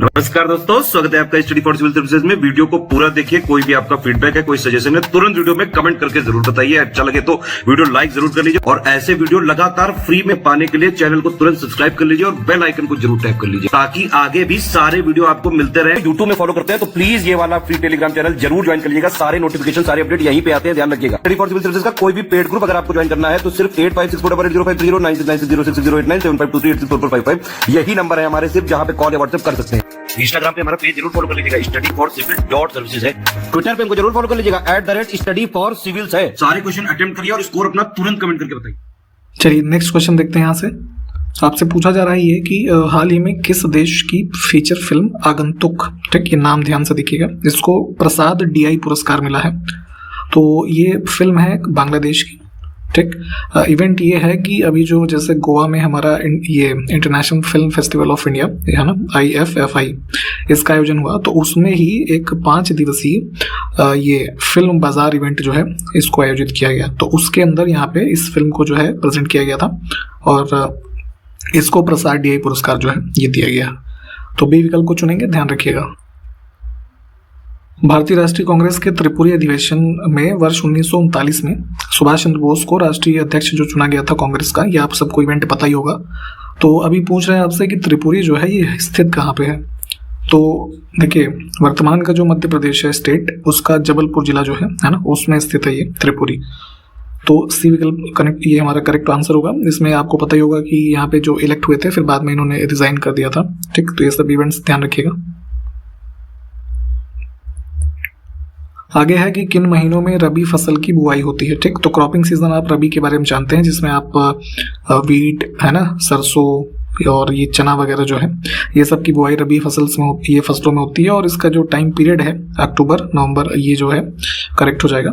नमस्कार दोस्तों, स्वागत है आपका स्टडी फॉर सिविल सर्विसेज में। वीडियो को पूरा देखिए। कोई भी आपका फीडबैक है, कोई सजेशन है, तुरंत वीडियो में कमेंट करके जरूर बताइए। अच्छा लगे तो वीडियो लाइक जरूर कर लीजिए और ऐसे वीडियो लगातार फ्री में पाने के लिए चैनल को तुरंत सब्सक्राइब कर लीजिए और बेल आइकन को जरूर टैप कर लीजिए ताकि आगे भी सारे वीडियो आपको मिलते रहे। यूट्यूब में फॉलो करते हैं तो प्लीज ये वाला फ्री टेलीग्राम चैनल जरूर ज्वाइन कर लीजिएगा। सारे नोटिफिकेशन, सारे अपडेट यहीं पे आते हैं, ध्यान रखिएगा। स्टडी फॉर सिविल सर्विसेज का कोई भी पेड ग्रुप अगर आपको ज्वाइन करना है तो सिर्फ 85648096960609797523860455 यही नंबर है हमारे, सिर्फ जहां पे कॉल या व्हाट्सएप कर सकते हैं। इंस्टाग्राम पे हमारा पेज जरूर फॉलो कर लीजिएगा, studyforcivil.services है। ट्विटर पे हमको जरूर फॉलो कर लीजिएगा, @studyforcivils है। सारे क्वेश्चन अटेम्प्ट करिए और स्कोर अपना तुरंत कमेंट करके बताइए। चलिए नेक्स्ट क्वेश्चन देखते हैं। यहाँ से आपसे पूछा जा रहा है ये कि हाल ही में किस देश की फीचर फिल्म आगंतुक, ठीक, ये नाम ध्यान से देखिएगा, इसको प्रसाद DI पुरस्कार मिला है। तो ये फिल्म है बांग्लादेश की, ठीक। इवेंट ये है कि अभी जो जैसे गोवा में हमारा ये international film festival of India है ना, IFFI, इसका आयोजन हुआ, तो उसमें ही एक 5 दिवसीय ये फिल्म बाजार इवेंट जो है इसको आयोजित किया गया। तो उसके अंदर यहाँ पे इस फिल्म को जो है प्रेजेंट किया गया था और इसको प्रसाद DI पुरस्कार जो है ये दिया गया। तो बी विकल्प को चुनेंगे, ध्यान रखिएगा। भारतीय राष्ट्रीय कांग्रेस के त्रिपुरी अधिवेशन में वर्ष 1939 में सुभाष चंद्र बोस को राष्ट्रीय अध्यक्ष जो चुना गया था कांग्रेस का, ये आप सबको इवेंट पता ही होगा। तो अभी पूछ रहे हैं आपसे कि त्रिपुरी जो है ये स्थित कहाँ पे है। तो देखिए, वर्तमान का जो मध्य प्रदेश है स्टेट, उसका जबलपुर जिला जो है ना, उसमें स्थित है ये त्रिपुरी। तो सी विकल्प कनेक्ट, ये हमारा करेक्ट आंसर होगा। इसमें आपको पता ही होगा कि यहाँ पे जो इलेक्ट हुए थे फिर बाद में इन्होंने रिजाइन कर दिया था, ठीक। तो ये सब इवेंट्स ध्यान रखिएगा। आगे है कि किन महीनों में रबी फसल की बुआई होती है, ठीक। तो क्रॉपिंग सीजन आप रबी के बारे में जानते हैं, जिसमें आप वीट है ना, सरसों और ये चना वगैरह जो है ये सब की बुआई रबी ये फसलों में होती है। और इसका जो टाइम पीरियड है अक्टूबर नवंबर, ये जो है करेक्ट हो जाएगा।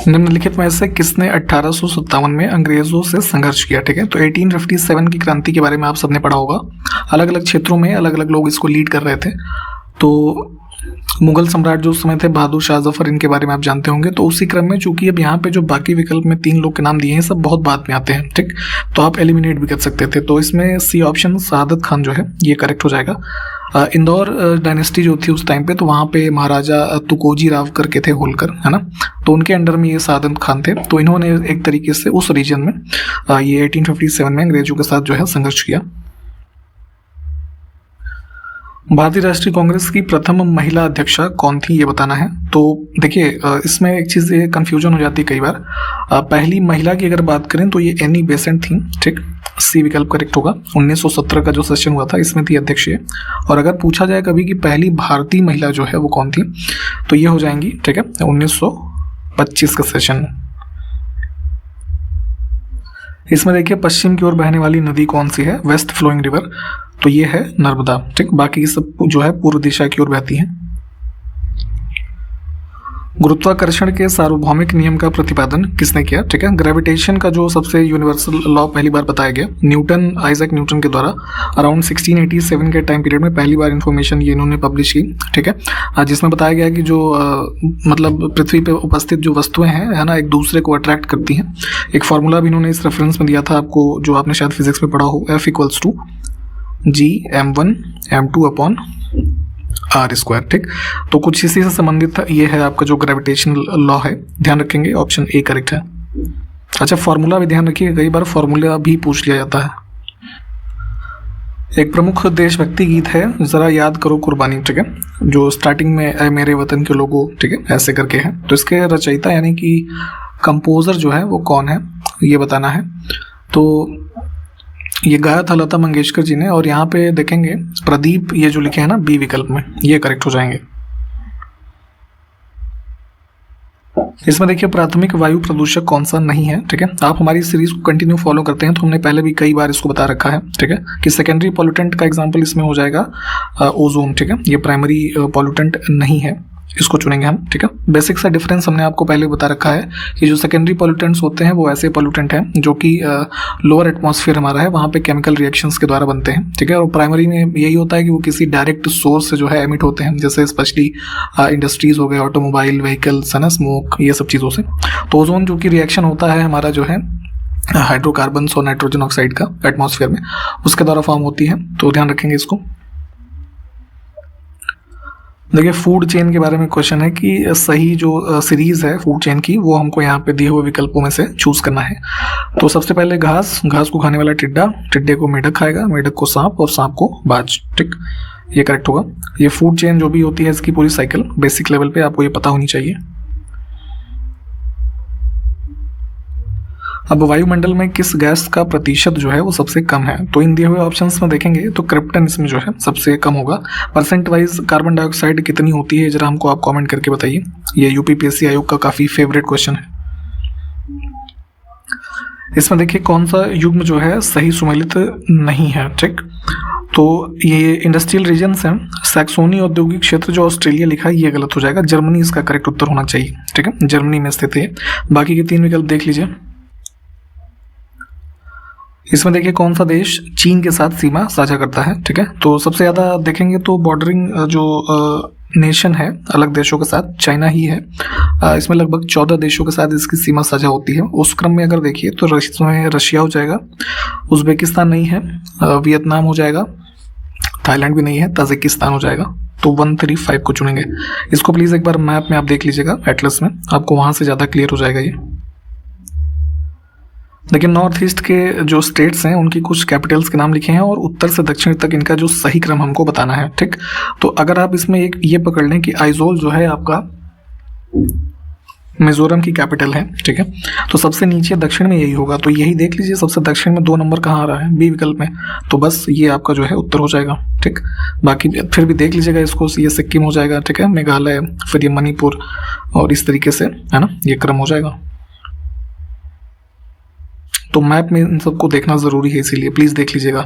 निम्नलिखित में से किसने 1857 में अंग्रेजों से संघर्ष किया, ठीक है। तो 1857 की क्रांति के बारे में आप सबने पढ़ा होगा। अलग अलग क्षेत्रों में अलग अलग लोग इसको लीड कर रहे थे। तो मुगल सम्राट जो उस समय थे बहादुर शाह जफर, इनके बारे में आप जानते होंगे। तो उसी क्रम में चूंकि अब यहाँ पे जो बाकी विकल्प में 3 लोग के नाम दिए हैं सब बहुत बाद में आते हैं, ठीक। तो आप एलिमिनेट भी कर सकते थे। तो इसमें सी ऑप्शन शहादत खान जो है ये करेक्ट हो जाएगा। इंदौर डायनेस्टी जो थी उस टाइम पे, तो वहाँ पे महाराजा तुकोजी राव करके थे होलकर, है ना। तो उनके अंडर में ये शहादत खान थे। तो इन्होंने एक तरीके से उस रीजन में ये 1857 में अंग्रेजों के साथ जो है संघर्ष किया। भारतीय राष्ट्रीय कांग्रेस की प्रथम महिला अध्यक्षा कौन थी ये बताना है। तो देखिए, इसमें एक चीज़ ये कन्फ्यूजन हो जाती है कई बार। पहली महिला की अगर बात करें तो ये एनी बेसेंट थी, ठीक। सी विकल्प करेक्ट होगा। 1917 का जो सेशन हुआ था इसमें थी अध्यक्ष ये। और अगर पूछा जाए कभी कि पहली भारतीय महिला जो है वो कौन थी, तो ये हो जाएंगी, ठीक है, 1925 का सेशन। इसमें देखिए पश्चिम की ओर बहने वाली नदी कौन सी है, वेस्ट फ्लोइंग रिवर, तो ये है नर्मदा, ठीक। बाकी सब जो है पूर्व दिशा की ओर बहती है। गुरुत्वाकर्षण के सार्वभौमिक नियम का प्रतिपादन किसने किया, ठीक है। ग्रेविटेशन का जो सबसे यूनिवर्सल लॉ पहली बार बताया गया न्यूटन, आइजैक न्यूटन के द्वारा अराउंड 1687 के टाइम पीरियड में पहली बार इन्फॉर्मेशन ये इन्होंने पब्लिश की, ठीक है। जिसमें बताया गया कि जो मतलब पृथ्वी पे उपस्थित जो वस्तुएं हैं, है ना, एक दूसरे को अट्रैक्ट करती हैं। एक फार्मूला भी इन्होंने इस रेफरेंस में दिया था आपको, जो आपने शायद फिजिक्स में पढ़ा हो, F=G m1m2/r², ठीक। तो कुछ इसी से संबंधित ये है आपका जो ग्रेविटेशनल लॉ है, ध्यान रखेंगे। ऑप्शन ए करेक्ट है। अच्छा, फार्मूला भी ध्यान रखिए, कई बार फार्मूला भी पूछ लिया जाता है। एक प्रमुख देशभक्ति गीत है जरा याद करो कुर्बानी, ठीक है, जो स्टार्टिंग में ऐ मेरे वतन के लोगों, ठीक है, ऐसे करके है। तो इसके रचयिता यानी कि कंपोजर जो है वो कौन है ये बताना है। तो ये गाया था लता मंगेशकर जी ने। और यहाँ पे देखेंगे प्रदीप, ये जो लिखे हैं ना बी विकल्प में, ये करेक्ट हो जाएंगे। इसमें देखिए प्राथमिक वायु प्रदूषक कौन सा नहीं है, ठीक है। आप हमारी सीरीज को कंटिन्यू फॉलो करते हैं तो हमने पहले भी कई बार इसको बता रखा है, ठीक है, कि सेकेंडरी पॉल्यूटेंट का एग्जांपल इसमें हो जाएगा ओजोन, ठीक है। ये प्राइमरी पॉल्यूटेंट नहीं है, इसको चुनेंगे हम, ठीक है। बेसिक सा डिफरेंस हमने आपको पहले बता रखा है कि जो सेकेंडरी पॉल्यूटेंट्स होते हैं वो ऐसे पॉल्यूटेंट हैं जो कि लोअर एटमॉस्फेयर हमारा है वहाँ पे केमिकल रिएक्शंस के द्वारा बनते हैं, ठीक है। और प्राइमरी में यही होता है कि वो किसी डायरेक्ट सोर्स से जो है एमिट होते हैं, जैसे स्पेशली इंडस्ट्रीज हो गए, ऑटोमोबाइल व्हीकल्स है ना, स्मोक, ये सब चीज़ों से। तो ओजोन जो कि रिएक्शन होता है हमारा जो है हाइड्रोकार्बन्स और नाइट्रोजन ऑक्साइड का एटमॉस्फेयर में, उसके द्वारा फॉर्म होती है, तो ध्यान रखेंगे इसको। देखिए फूड चेन के बारे में क्वेश्चन है कि सही जो सीरीज है फूड चेन की वो हमको यहाँ पे दिए हुए विकल्पों में से चूज करना है। तो सबसे पहले घास, घास को खाने वाला टिड्डा, टिड्डे को मेढक खाएगा, मेढक को सांप और सांप को बाज। ठीक, ये करेक्ट होगा। ये फूड चेन जो भी होती है इसकी पूरी साइकिल बेसिक लेवल पे आपको ये पता होनी चाहिए। अब वायुमंडल में किस गैस का प्रतिशत जो है वो सबसे कम है, तो इन दिए हुए ऑप्शंस में देखेंगे तो क्रिप्टन इसमें जो है सबसे कम होगा। परसेंट वाइज कार्बन डाइऑक्साइड कितनी होती है जरा हमको आप कमेंट करके बताइए। ये यूपीपीएससी आयोग का काफी फेवरेट क्वेश्चन है। इसमें देखिए कौन सा युग्म जो है सही सुमेलित नहीं है। ठीक, तो ये इंडस्ट्रियल रीजन्स हैं, सैक्सोनी औद्योगिक क्षेत्र जो ऑस्ट्रेलिया लिखा है ये गलत हो जाएगा, जर्मनी इसका करेक्ट उत्तर होना चाहिए। ठीक है, जर्मनी में स्थित है। बाकी के 3 विकल्प देख लीजिए। इसमें देखिए कौन सा देश चीन के साथ सीमा साझा करता है। ठीक है, तो सबसे ज़्यादा देखेंगे तो बॉर्डरिंग जो नेशन है अलग देशों के साथ चाइना ही है। इसमें लगभग 14 देशों के साथ इसकी सीमा साझा होती है। उस क्रम में अगर देखिए तो इसमें रशिया हो जाएगा, उज्बेकिस्तान नहीं है, वियतनाम हो जाएगा, थाईलैंड भी नहीं है, ताजिकिस्तान हो जाएगा। तो 135 को चुनेंगे। इसको प्लीज़ एक बार मैप में आप देख लीजिएगा, एटलस में, आपको वहाँ से ज़्यादा क्लियर हो जाएगा ये। लेकिन नॉर्थ ईस्ट के जो स्टेट्स हैं उनकी कुछ कैपिटल्स के नाम लिखे हैं और उत्तर से दक्षिण तक इनका जो सही क्रम हमको बताना है। ठीक, तो अगर आप इसमें एक ये पकड़ लें कि आइजोल जो है आपका मिजोरम की कैपिटल है। ठीक है, तो सबसे नीचे दक्षिण में यही होगा, तो यही देख लीजिए सबसे दक्षिण में 2 नंबर कहाँ आ रहा है, बी विकल्प में, तो बस ये आपका जो है उत्तर हो जाएगा। ठीक, बाकी फिर भी देख लीजिएगा इसको, ये सिक्किम हो जाएगा। ठीक है, मेघालय, फिर ये मणिपुर और इस तरीके से है ना, ये क्रम हो जाएगा। तो मैप में इन सबको देखना जरूरी है, इसीलिए प्लीज देख लीजिएगा।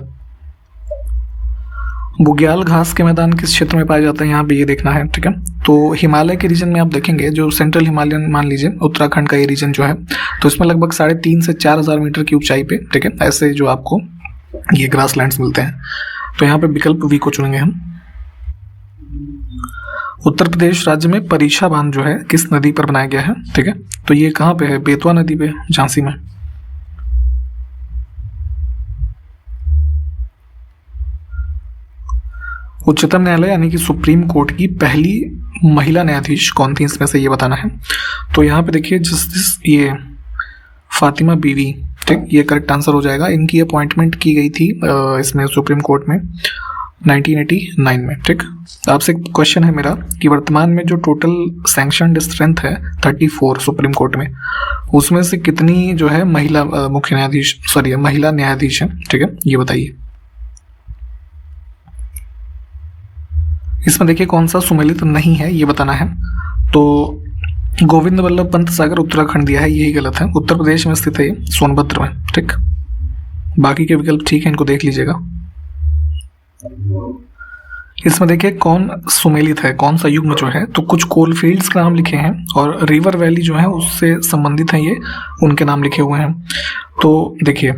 बुग्याल घास के मैदान किस क्षेत्र में पाए जाते हैं, यहाँ पे ये देखना है। ठीक है, तो हिमालय के रीजन में आप देखेंगे जो सेंट्रल हिमालयन मान लीजिए उत्तराखंड का ये रीजन जो है, तो इसमें लगभग 3.5 से 4,000 मीटर की ऊंचाई पे, ठीक है, ऐसे जो आपको ये ग्रासलैंड्स मिलते हैं। तो यहाँ पे विकल्प वी को चुनेंगे हम। उत्तर प्रदेश राज्य में परीक्षा बांध जो है किस नदी पर बनाया गया है। ठीक है, तो ये कहाँ पे है, बेतवा नदी पे, झांसी में। उच्चतम न्यायालय यानी कि सुप्रीम कोर्ट की पहली महिला न्यायाधीश कौन थी, इसमें से ये बताना है। तो यहाँ पे देखिए जस्टिस ये फातिमा बीवी, ठीक, ये करेक्ट आंसर हो जाएगा। इनकी अपॉइंटमेंट की गई थी इसमें सुप्रीम कोर्ट में 1989 में। ठीक, आपसे क्वेश्चन है मेरा कि वर्तमान में जो टोटल सैंक्शनड स्ट्रेंथ है 34 सुप्रीम कोर्ट में, उसमें से कितनी जो है महिला मुख्य न्यायाधीश, सॉरी महिला न्यायाधीश है। ठीक है, ये बताइए। इसमें देखिए कौन सा सुमेलित नहीं है ये बताना है। तो गोविंद वल्लभ पंत सागर उत्तराखंड दिया है, यही गलत है, उत्तर प्रदेश में स्थित है, सोनभद्र में। ठीक, बाकी के विकल्प ठीक है, इनको देख लीजिएगा। इसमें देखिए कौन सुमेलित है, कौन सा युग्म जो है, तो कुछ कोलफील्ड्स के नाम लिखे हैं और रिवर वैली जो है उससे संबंधित है, ये उनके नाम लिखे हुए हैं। तो देखिए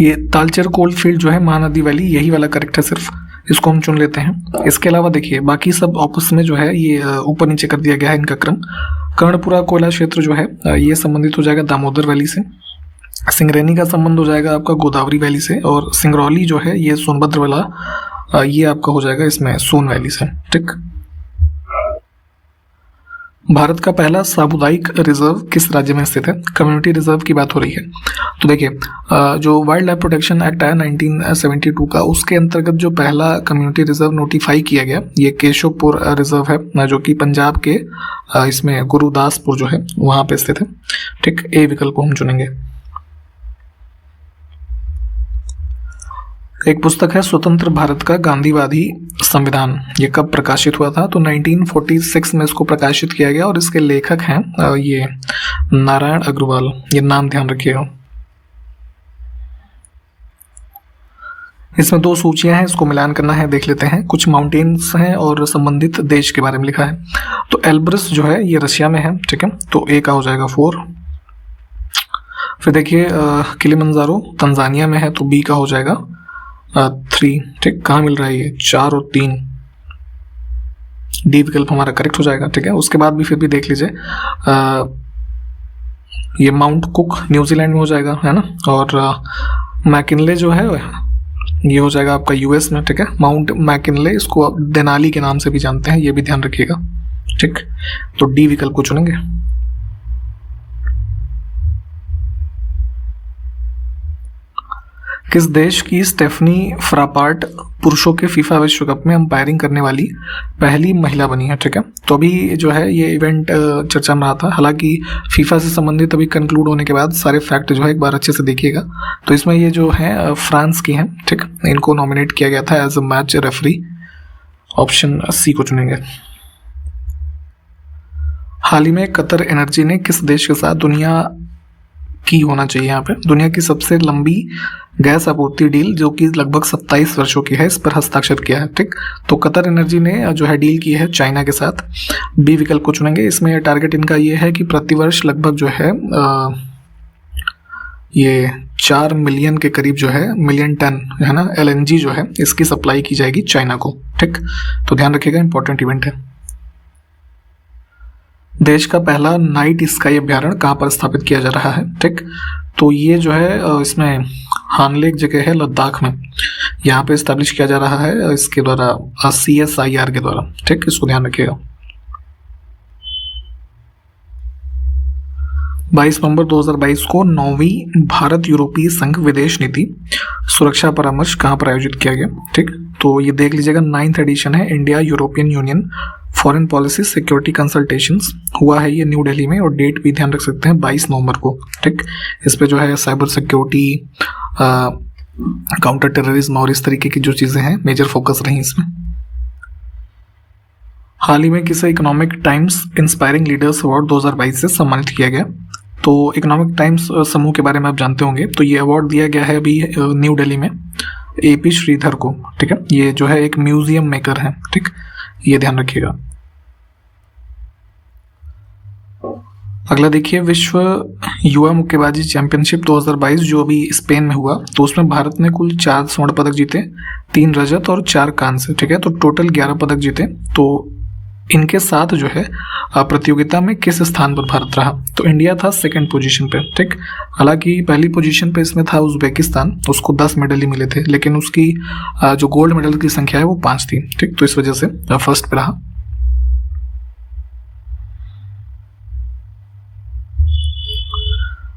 ये तालचेर कोलफील्ड जो है महानदी वैली, यही वाला करेक्ट है, सिर्फ इसको हम चुन लेते हैं। इसके अलावा देखिए बाकी सब ऑप्स में जो है ये ऊपर नीचे कर दिया गया है इनका क्रम। कर्णपुरा कोयला क्षेत्र जो है ये संबंधित हो जाएगा दामोदर वैली से, सिंगरैनी का संबंध हो जाएगा आपका गोदावरी वैली से, और सिंगरौली जो है ये सोनभद्र वाला ये आपका हो जाएगा इसमें सोन वैली से। ठीक, भारत का पहला सामुदायिक रिजर्व किस राज्य में स्थित है, कम्युनिटी रिजर्व की बात हो रही है। तो देखिए जो वाइल्ड लाइफ प्रोटेक्शन एक्ट है 1972 का, उसके अंतर्गत जो पहला कम्युनिटी रिजर्व नोटिफाई किया गया ये केशवपुर रिजर्व है, जो कि पंजाब के इसमें गुरुदासपुर जो है वहाँ पे स्थित है। ठीक, ए विकल्प को हम चुनेंगे। एक पुस्तक है स्वतंत्र भारत का गांधीवादी संविधान, ये कब प्रकाशित हुआ था, तो 1946 में इसको प्रकाशित किया गया और इसके लेखक हैं ये नारायण अग्रवाल, ये नाम ध्यान रखिएगा। इसमें 2 सूचियां हैं, इसको मिलान करना है, देख लेते हैं। कुछ माउंटेन्स हैं और संबंधित देश के बारे में लिखा है। तो एल्ब्रस जो है ये रशिया में है। ठीक है, तो ए का हो जाएगा 4। फिर देखिए किलिमंजारो तंजानिया में है, तो बी का हो जाएगा 3। ठीक, कहाँ मिल रहा है ये, 4 और 3, डी विकल्प हमारा करेक्ट हो जाएगा। ठीक है, उसके बाद भी फिर भी देख लीजिए ये माउंट कुक न्यूजीलैंड में हो जाएगा, है ना। और मैकिनले जो है ये हो जाएगा आपका यूएस में, ठीक है। माउंट मैकिनले, इसको आप देनाली के नाम से भी जानते हैं, ये भी ध्यान रखिएगा, ठीक। तो डी विकल्प को चुनेंगे। किस देश की स्टेफनी फ्रापार्ट पुरुषों के फीफा विश्व कप में अंपायरिंग करने वाली पहली महिला बनी है, ठीक है। तो अभी जो है ये इवेंट चर्चा में रहा था, हालांकि फीफा से संबंधित अभी कंक्लूड होने के बाद सारे फैक्ट जो है एक बार अच्छे से देखिएगा। तो इसमें ये जो है फ्रांस की हैं, ठीक। इनको नॉमिनेट किया गया था as a match referee. Option C को चुनेंगे। हाल ही में कतर एनर्जी ने किस देश के साथ दुनिया की होना चाहिए यहाँ पे दुनिया की सबसे लंबी गैस आपूर्ति डील, जो कि लगभग 27 वर्षों की है, इस पर हस्ताक्षर किया है, ठीक। तो कतर एनर्जी ने जो है डील की है चाइना के साथ। बी विकल्प को चुनेंगे। इसमें टारगेट इनका ये है कि प्रतिवर्ष लगभग जो है ये 4 मिलियन के करीब जो है मिलियन टन है ना LNG जो है इसकी सप्लाई की जाएगी चाइना को, ठीक। तो ध्यान रखिएगा, इंपॉर्टेंट इवेंट है। देश का पहला नाइट स्काई अभ्यारण्य कहाँ पर स्थापित किया जा रहा है, ठीक। तो ये जो है इसमें हानले एक जगह है लद्दाख में, यहाँ पे स्टैब्लिश किया जा रहा है इसके द्वारा CSIR के द्वारा, ठीक। इसको ध्यान रखिएगा। 22 नवंबर 2022 को 9वीं भारत यूरोपीय संघ विदेश नीति सुरक्षा परामर्श कहाँ पर आयोजित किया गया, ठीक। तो ये देख लीजिएगा, 9th एडिशन है India European union foreign policy security consultations, हुआ है ये न्यू दिल्ली में। और डेट भी ध्यान रख सकते हैं 22 नवंबर को, ठीक। इस पे जो है साइबर सिक्योरिटी, काउंटर टेररिज्म और इस तरीके की जो चीजें हैं मेजर फोकस रही इसमें। हाल ही में किसे economic times inspiring leaders award 2022 से सम्मानित किया गया। तो इकोनॉमिक टाइम्स समूह के बारे में आप जानते होंगे। तो ये अवार्ड दिया गया है अभी न्यू दिल्ली में AP श्रीधर को, ठीक है। ये जो है एक म्यूजियम मेकर है, ठीक। ये ध्यान रखिएगा। अगला देखिए, विश्व युवा मुक्केबाजी चैंपियनशिप 2022 जो अभी स्पेन में हुआ, तो उसमें भारत ने कुल 4 स्वर्ण पदक जीते, 3 रजत और 4 कांस्य, ठीक है। तो टोटल 11 पदक जीते। तो इनके साथ जो है प्रतियोगिता में किस स्थान पर भारत रहा, तो इंडिया था 2nd पोजीशन पे, ठीक। हालांकि पहली पोजीशन पे इसमें था उज्बेकिस्तान, उसको 10 मेडल ही मिले थे, लेकिन उसकी जो गोल्ड मेडल की संख्या है वो 5 थी, ठीक। तो इस वजह से फर्स्ट पे रहा।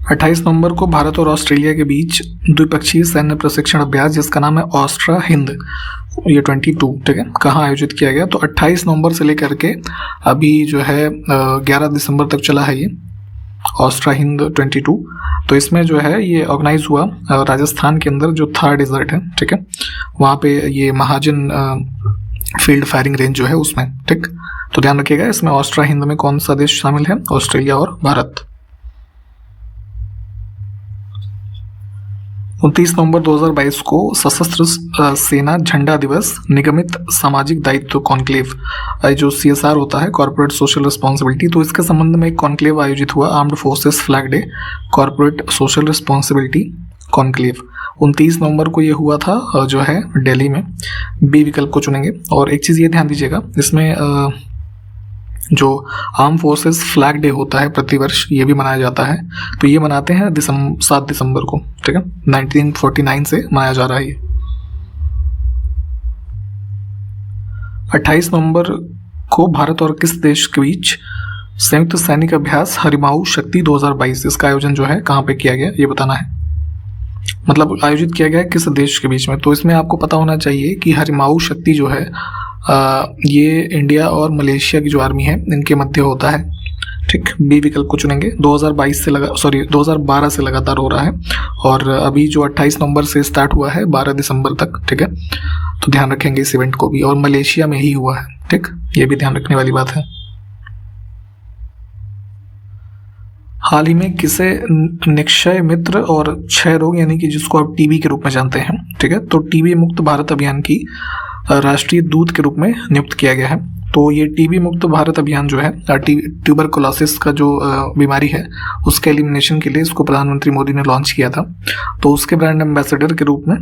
28 नवंबर को भारत और ऑस्ट्रेलिया के बीच द्विपक्षीय सैन्य प्रशिक्षण अभ्यास, जिसका नाम है ऑस्ट्रा हिंद, ये 22, ठीक है, कहाँ आयोजित किया गया। तो 28 नवंबर से लेकर के अभी जो है 11 दिसंबर तक चला है ये ऑस्ट्रा हिंद 22। तो इसमें जो है ये ऑर्गेनाइज हुआ राजस्थान के अंदर जो थार डेजर्ट है, ठीक है, वहाँ पे ये महाजन फील्ड फायरिंग रेंज जो है उसमें, ठीक। तो ध्यान रखिएगा, इसमें ऑस्ट्रा हिंद में कौन सा देश शामिल है, ऑस्ट्रेलिया और भारत। 29 नवंबर 2022 को सशस्त्र सेना झंडा दिवस निगमित सामाजिक दायित्व कॉन्क्लेव, जो CSR होता है, कॉर्पोरेट सोशल रिस्पॉन्सिबिलिटी, तो इसके संबंध में एक कॉन्क्लेव आयोजित हुआ, armed forces flag day corporate social responsibility conclave. 29 नवंबर को ये हुआ था जो है दिल्ली में। बी विकल्प को चुनेंगे। और एक चीज़ ये ध्यान दीजिएगा, इसमें जो आर्म फोर्सेस फ्लैग डे होता है प्रतिवर्ष, ये भी मनाया जाता है। तो ये मनाते हैं 7 दिसंबर को, ठीक है, 1949 से मनाया जा रहा है ये। 28 नवंबर को भारत और किस देश के बीच संयुक्त सैनिक अभ्यास हरिमाऊ शक्ति 2022, इसका आयोजन जो है कहाँ पे किया गया, ये बताना है। मतलब आयोजित किया गया है किस देश के बीच में। तो इसमें आपको पता होना चाहिए कि हरिमाऊ शक्ति जो है ये इंडिया और मलेशिया की जो आर्मी है इनके मध्य होता है, ठीक। बी विकल्प को चुनेंगे। 2012 से लगातार हो रहा है और अभी जो 28 नवंबर से स्टार्ट हुआ है 12 दिसंबर तक, ठीक है। तो ध्यान रखेंगे इस इवेंट को भी, और मलेशिया में ही हुआ है, ठीक। ये भी ध्यान रखने वाली बात है। हाल ही में किसे निक्षय मित्र और क्षय रोग, यानी कि जिसको आप टीबी के रूप में जानते हैं, ठीक है, तो टीबी मुक्त भारत अभियान की राष्ट्रीय दूत के रूप में नियुक्त किया गया है। तो ये टीबी मुक्त भारत अभियान जो है, ट्यूबरकुलोसिस का जो बीमारी है उसके एलिमिनेशन के लिए इसको प्रधानमंत्री मोदी ने लॉन्च किया था। तो उसके ब्रांड एम्बेसडर के रूप में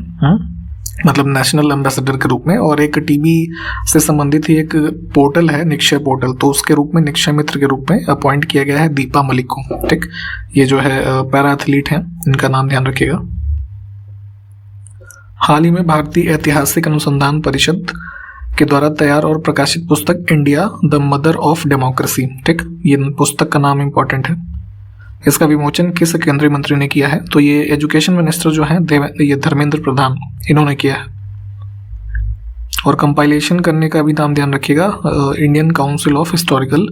मतलब नेशनल एम्बेसडर के रूप में, और एक टीबी से संबंधित ही एक पोर्टल है निक्षय पोर्टल, तो उसके रूप में निक्षय मित्र के रूप में अपॉइंट किया गया है दीपा मलिक को। ठीक, ये जो है पैरा एथलीट हैं, इनका नाम ध्यान रखिएगा। हाल ही में भारतीय ऐतिहासिक अनुसंधान परिषद के द्वारा तैयार और प्रकाशित पुस्तक India the mother of democracy, ठीक, ये पुस्तक का नाम इंपॉर्टेंट है। इसका विमोचन किस केंद्रीय मंत्री ने किया है? तो ये एजुकेशन मिनिस्टर जो है ये धर्मेंद्र प्रधान, इन्होंने किया है। और कंपाइलेशन करने का भी नाम ध्यान रखिएगा, Indian council of historical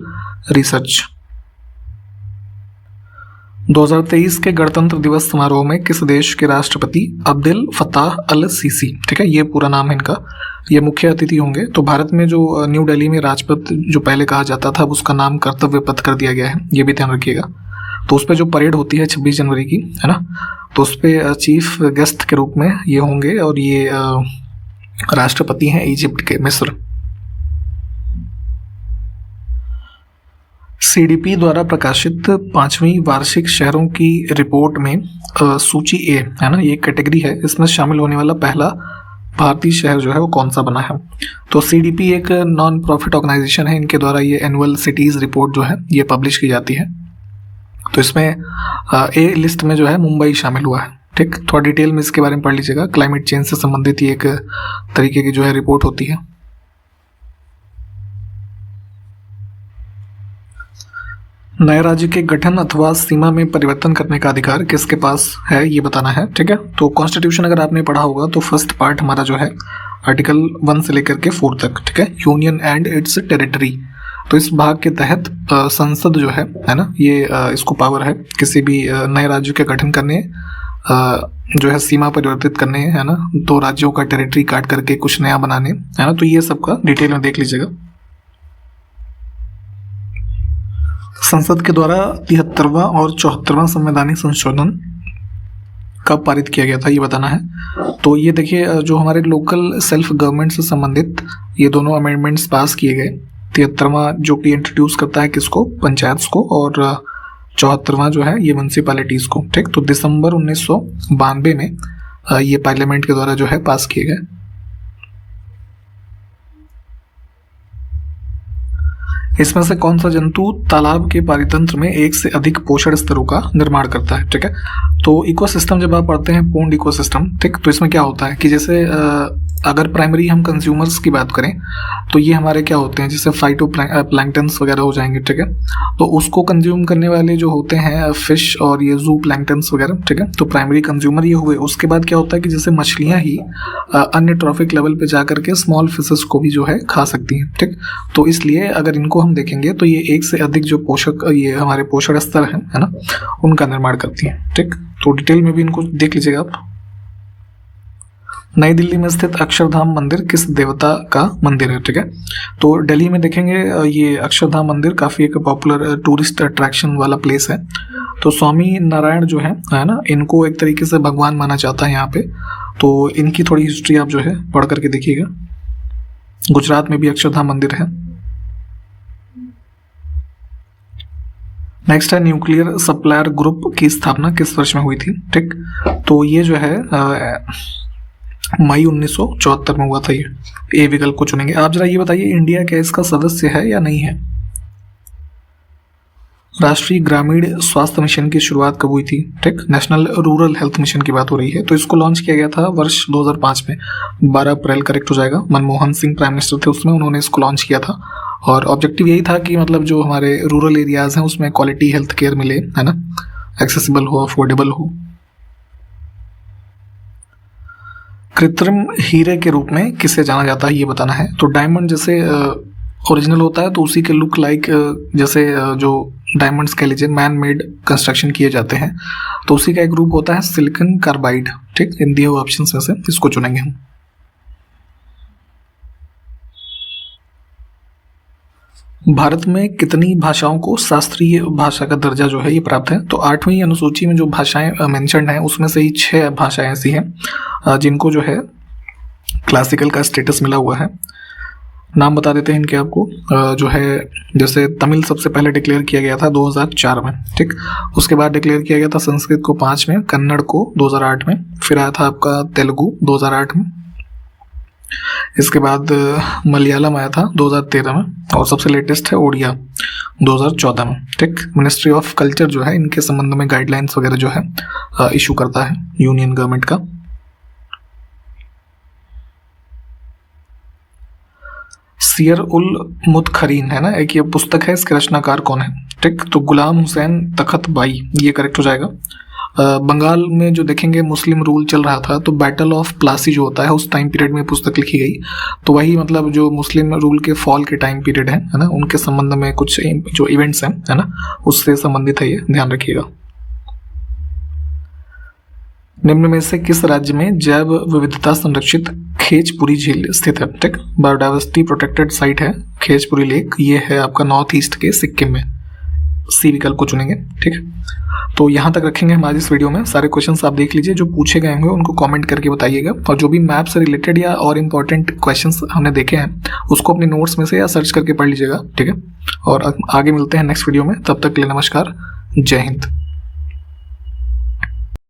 research. 2023 के गणतंत्र दिवस समारोह में किस देश के राष्ट्रपति अब्देल फताह अल सीसी, ठीक है, ये पूरा नाम है इनका, ये मुख्य अतिथि होंगे। तो भारत में जो न्यू दिल्ली में राजपथ जो पहले कहा जाता था, उसका नाम कर्तव्य पथ कर दिया गया है, ये भी ध्यान रखिएगा। तो उस पर जो परेड होती है 26 जनवरी की, है ना, तो उस पर चीफ गेस्ट के रूप में ये होंगे, और ये राष्ट्रपति हैं इजिप्ट के, मिस्र। सीडीपी द्वारा प्रकाशित 5वीं वार्षिक शहरों की रिपोर्ट में सूची ए, है ना, ये कैटेगरी है, इसमें शामिल होने वाला पहला भारतीय शहर जो है वो कौन सा बना है? तो सीडीपी एक नॉन प्रॉफिट ऑर्गेनाइजेशन है, इनके द्वारा ये एनुअल सिटीज रिपोर्ट जो है ये पब्लिश की जाती है। तो इसमें ए लिस्ट में जो है मुंबई शामिल हुआ है। ठीक, थोड़ा डिटेल में इसके बारे में पढ़ लीजिएगा। क्लाइमेट चेंज से संबंधित ये एक तरीके की जो है रिपोर्ट होती है। नए राज्य के गठन अथवा सीमा में परिवर्तन करने का अधिकार किसके पास है, ये बताना है। ठीक है, तो कॉन्स्टिट्यूशन अगर आपने पढ़ा होगा तो फर्स्ट पार्ट हमारा जो है आर्टिकल 1 से लेकर के 4 तक, ठीक है, यूनियन एंड इट्स टेरिटरी। तो इस भाग के तहत संसद जो है ना, ये इसको पावर है किसी भी नए राज्य के गठन करने, जो है सीमा परिवर्तित करने, है ना, 2 राज्यों का टेरिटरी काट करके कुछ नया बनाने, है ना। तो ये सबका डिटेल में देख लीजिएगा। संसद के द्वारा 73वां और 74वां संवैधानिक संशोधन कब पारित किया गया था, ये बताना है। तो ये देखिए, जो हमारे लोकल सेल्फ गवर्नमेंट से संबंधित ये दोनों अमेंडमेंट्स पास किए गए। 73वां जो कि इंट्रोड्यूस करता है किसको, पंचायत को, और 74वां जो है ये म्यूनसिपैलिटीज को। ठीक, तो दिसंबर 1992 में ये पार्लियामेंट के द्वारा जो है पास किए गए। इसमें से कौन सा जंतु तालाब के पारितंत्र में एक से अधिक पोषण स्तरों का निर्माण करता है? ठीक है, तो इकोसिस्टम जब आप पढ़ते हैं, पूर्ण इकोसिस्टम, ठीक, तो इसमें क्या होता है कि जैसे अगर प्राइमरी हम कंज्यूमर्स की बात करें तो ये हमारे क्या होते हैं, जैसे फाइटो प्लैंक्टन्स वगैरह हो जाएंगे। ठीक है, तो उसको कंज्यूम करने वाले जो होते हैं फिश और ये जू प्लैंक्टन्स वगैरह। ठीक है, तो प्राइमरी कंज्यूमर ये हुए। उसके बाद क्या होता है कि जैसे मछलियाँ ही अन्य ट्रॉफिक लेवल पे जा करके स्मॉल फिशेस को भी जो है खा सकती हैं। ठीक, तो इसलिए अगर इनको हम देखेंगे तो ये एक से अधिक जो पोषक, ये हमारे पोषण स्तर है ना, उनका निर्माण करती हैं। ठीक, तो डिटेल में भी इनको देख लीजिएगा आप। नई दिल्ली में स्थित अक्षरधाम मंदिर किस देवता का मंदिर है? ठीक है, तो दिल्ली में देखेंगे ये अक्षरधाम मंदिर काफ़ी एक पॉपुलर टूरिस्ट अट्रैक्शन वाला प्लेस है। तो स्वामी नारायण जो है ना, इनको एक तरीके से भगवान माना जाता है यहाँ पे। तो इनकी थोड़ी हिस्ट्री आप जो है पढ़ करके देखिएगा। गुजरात में भी अक्षरधाम मंदिर है। नेक्स्ट है न्यूक्लियर सप्लायर ग्रुप की स्थापना किस वर्ष में हुई थी? ठीक, तो ये जो है मई 1974 में हुआ था। ये विकल्प को चुनेंगे। आप जरा ये बताइए, इंडिया क्या इसका सदस्य है या नहीं है? राष्ट्रीय ग्रामीण स्वास्थ्य मिशन की शुरुआत कब हुई थी? ठीक, नेशनल रूरल हेल्थ मिशन की बात हो रही है। तो इसको लॉन्च किया गया था वर्ष 2005 में, 12 अप्रैल करेक्ट हो जाएगा। मनमोहन सिंह प्राइम मिनिस्टर थे उसमें, उन्होंने इसको लॉन्च किया था। और ऑब्जेक्टिव यही था कि मतलब जो हमारे रूरल एरियाज हैं उसमें क्वालिटी हेल्थ केयर मिले, है ना, एक्सेसिबल हो, अफोर्डेबल हो। कृत्रिम हीरे के रूप में किसे जाना जाता है, ये बताना है। तो डायमंड जैसे ओरिजिनल होता है तो उसी के लुक लाइक जैसे जो डायमंड्स कह लीजिए मैन मेड कंस्ट्रक्शन किए जाते हैं, तो उसी का एक ग्रुप होता है सिलिकॉन कार्बाइड। ठीक, इन दिए हुए ऑप्शंस में से इसको चुनेंगे हम। भारत में कितनी भाषाओं को शास्त्रीय भाषा का दर्जा जो है ये प्राप्त है? तो 8वीं अनुसूची में जो भाषाएं मेंशन्ड हैं उसमें से ही 6 भाषाएं ऐसी हैं जिनको जो है क्लासिकल का स्टेटस मिला हुआ है। नाम बता देते हैं इनके आपको। जो है जैसे तमिल सबसे पहले डिक्लेयर किया गया था 2004 में। ठीक, उसके बाद डिक्लेयर किया गया था संस्कृत को 5 में, कन्नड़ को 2008 में, फिर आया था आपका तेलुगु 2008 में, इसके बाद मलयालम आया था 2013 में, और सबसे लेटेस्ट है ओडिया 2014 में। ठीक, मिनिस्ट्री ऑफ कल्चर जो है इनके संबंध में गाइडलाइंस वगैरह जो है इशू करता है यूनियन गवर्नमेंट का। सियर उल मुतखरीन है ना, एक ये पुस्तक है, इसके रचनाकार कौन है? ठीक, तो गुलाम हुसैन तखतबाई, ये करेक्ट हो जाएगा। बंगाल में जो देखेंगे मुस्लिम रूल चल रहा था, तो बैटल ऑफ प्लासी जो होता है उस टाइम पीरियड में पुस्तक लिखी गई, तो वही मतलब जो मुस्लिम रूल के फॉल के टाइम पीरियड है ना, उनके संबंध में कुछ जो इवेंट्स हैं है ना, उससे संबंधित है, ये ध्यान रखिएगा। निम्न में से किस राज्य में जैव विविधता संरक्षित खेजपुरी झील स्थित है? ठीक, बायोडाइवर्सिटी प्रोटेक्टेड साइट है खेजपुरी लेक, ये है आपका नॉर्थ ईस्ट के सिक्किम में। सी विकल्प को चुनेंगे। ठीक है, तो यहाँ तक रखेंगे हमारी इस वीडियो में। सारे क्वेश्चंस आप देख लीजिए, जो पूछे गए होंगे उनको कमेंट करके बताइएगा, और जो भी मैप से रिलेटेड या और इम्पोर्टेंट क्वेश्चंस हमने देखे हैं उसको अपने नोट्स में से या सर्च करके पढ़ लीजिएगा। ठीक है, और आगे मिलते हैं नेक्स्ट वीडियो में, तब तक के लिए नमस्कार, जय हिंद।